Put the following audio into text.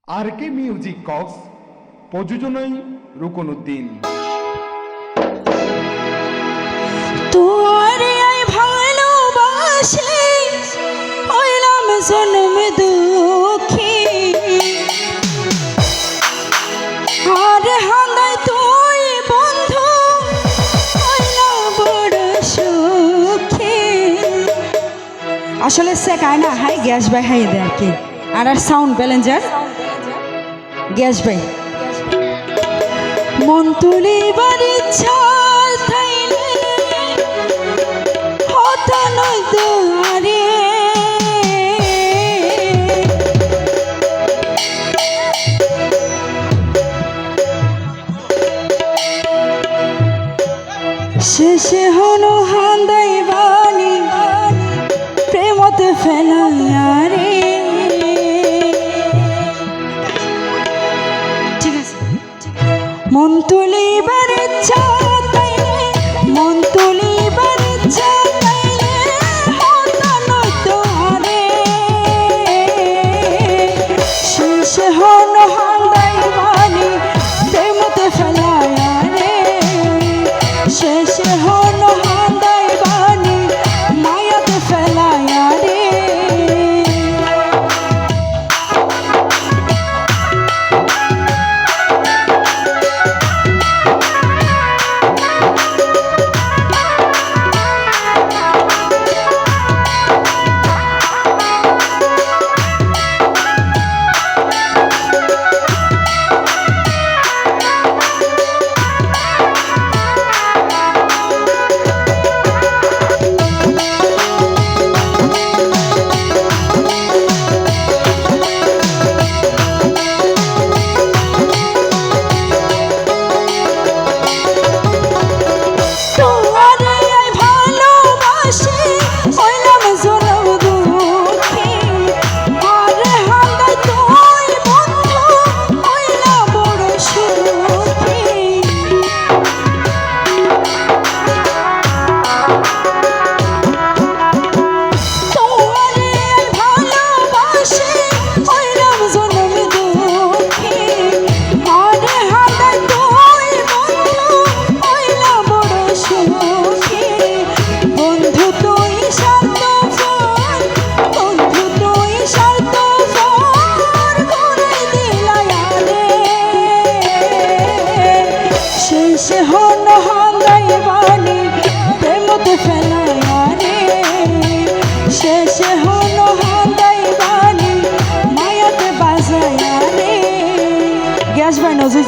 আর কে music Cox, প্রযোজনায় রুকনউদ্দিন। তোরে I ভালোবাসি হইলাম জন্ম দুঃখী, আর হাঙ্গাই তুই বন্ধু হইলাম বড় সুখী। আসলে সে কায় না হাই গ্যাস বাই হাই দে আর কি, আর সাউন্ড ব্যালেন্সার গ্যাস বাই মন তুলিবার ইচ্ছা থাইলে হতা নয় দুয়ারে, শেষে হলো হান্দাই বাণী প্রেমতে ফেলারে। মন তুলিবার ইচ্ছা তাইলে, মন তুলিবার ইচ্ছা তাইলে হতা নয় তোরে, শেষ হন হান্দাই বাণী প্রেমতে ফেলায়া রে, শেষ হন হান্দাই বাণী মায়াতে ফেলায়া রে। শেষে হন হাঙ্গাই বাণী প্রেমতে ফেলায়া রে, শেষে হন হাঙ্গাই বাণী মায়াতে বাজায়া রে। গ্যাস বাই নজর